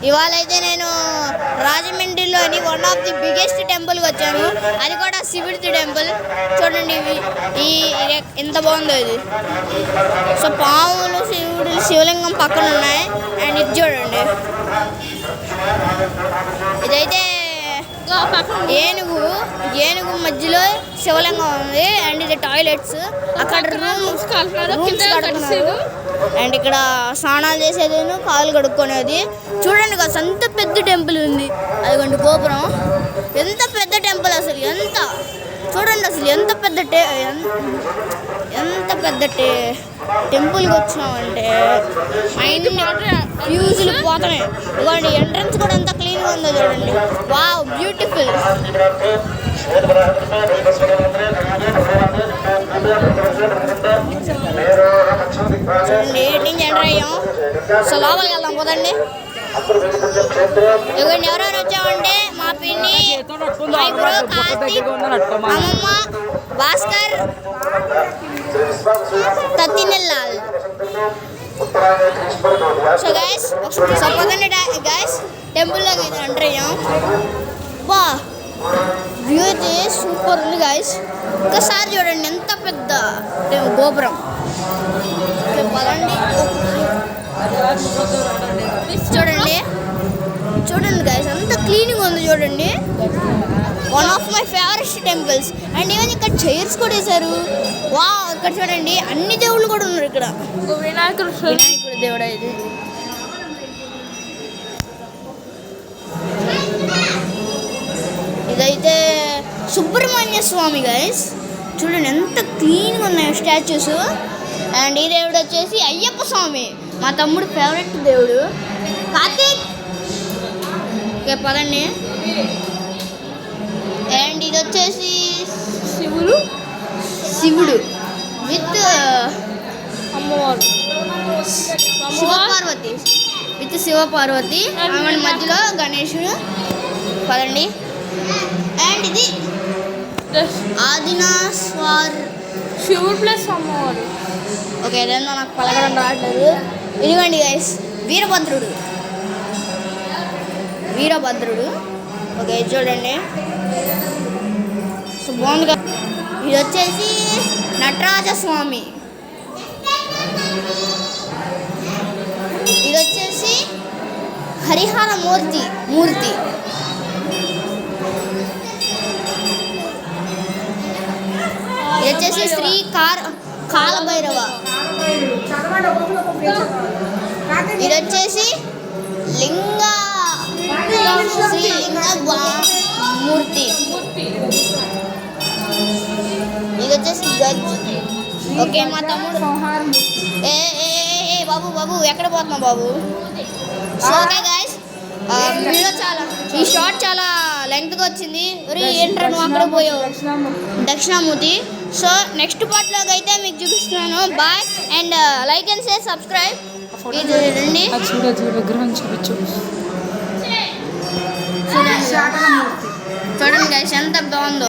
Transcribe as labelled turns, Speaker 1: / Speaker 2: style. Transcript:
Speaker 1: ఇవాళ అయితే నేను రాజమండ్రిలోని వన్ ఆఫ్ ది బిగ్గెస్ట్ టెంపుల్కి వచ్చాను. అది కూడా శివుడి టెంపుల్. చూడండి ఎంత బాగుందో ఇది. సో పాములు శివలింగం పక్కన ఉన్నాయి. అండ్ ఇది చూడండి, ఇదైతే ఏనుగు మధ్యలో శివలింగం ఉంది. అండ్ ఇది టాయిలెట్స్, అక్కడ రూమ్స్ కడుతున్నారు. అండ్ ఇక్కడ స్నానాలు చేసేది, కాళ్ళు కడుక్కునేది. చూడండి కదా ఎంత పెద్ద టెంపుల్ ఉంది. అదిగోండి గోపురం, ఎంత పెద్ద టెంపుల్ అసలు. చూడండి అసలు ఎంత పెద్ద టెంపుల్కి వచ్చినామంటే మైండ్ ఫ్యూజులు పోతాయి. ఇవ్వండి ఎంట్రన్స్ కూడా ఎంత క్లీన్గా ఉందో చూడండి. Wow, beautiful. చూడండి నుంచి ఎంటర్ అయ్యాం. సో లోపలికి వెళ్దాం పోదండి. ఇవ్వండి ఎవరెవరు వచ్చామంటే మా పిన్ని, ఐబ్రో, కార్తీక్, అమ్మమ్మ, భాస్కర్, తత్తినెల్లాల్. సో గైస్ పదండి గైస్, టెంపుల్లోకి అయితే ఎంటర్ అయ్యాం. బా, వ్యూ అయితే సూపర్ ఉంది గైస్. ఒక్కసారి చూడండి ఎంత పెద్ద గోపురం. పదండి, చూడండి గైస్ ఎంత క్లీన్గా ఉంది చూడండి. One of my favourite temples. And even ఇక్కడ చైర్స్ కూడా వేశారు. వా, ఇక్కడ చూడండి అన్ని దేవుళ్ళు కూడా ఉన్నారు ఇక్కడ. వినాయకుడు దేవుడా ఇది. ఇదైతే సుబ్రహ్మణ్య స్వామి గైస్. చూడండి ఎంత క్లీన్గా ఉన్నాయి స్టాచ్యూస్. అండ్ ఈ దేవుడు వచ్చేసి అయ్యప్ప స్వామి, మా తమ్ముడు ఫేవరెట్ దేవుడు. కార్తీక్, ఓకే పదండి. అండ్ ఇది వచ్చేసి శివుడు విత్ అమ్మవారు, శివపార్వతి ఆమె మధ్యలో గణేశుడు. పదండి. అండ్ ఇది ఆదినాస్వార్, శివుడు ప్లస్ అమ్మవారు. ఓకే ఏదైనా నాకు పలకడం రావట్లేదు. ఇదిగోండి గైస్ వీరభద్రుడు. ఓకే చూడండి, సో బాగుంది. ఇది వచ్చేసి నటరాజస్వామి. ఇది వచ్చేసి హరిహర మూర్తి. ఇది వచ్చేసి శ్రీ కాలభైరవ. ఇది వచ్చేసి శ్రీలింగ మూర్తి. ఇది వచ్చేసి గజ్. ఓకే మా తమ్ముడు బాబు ఎక్కడ పోతున్నావు బాబు? సో ఓకే గైస్, వీడియో ఈ షార్ట్ చాలా లెంగ్త్గా వచ్చింది. ఏంట్రా నువ్వు అక్కడ పోయావు? దక్షిణామూర్తి. సో నెక్స్ట్ పార్ట్లోకి అయితే మీకు చూపిస్తున్నాను. Bye and like and share, subscribe. ఇది రండి చూడండి గైస్ ఎంత బాగుందో.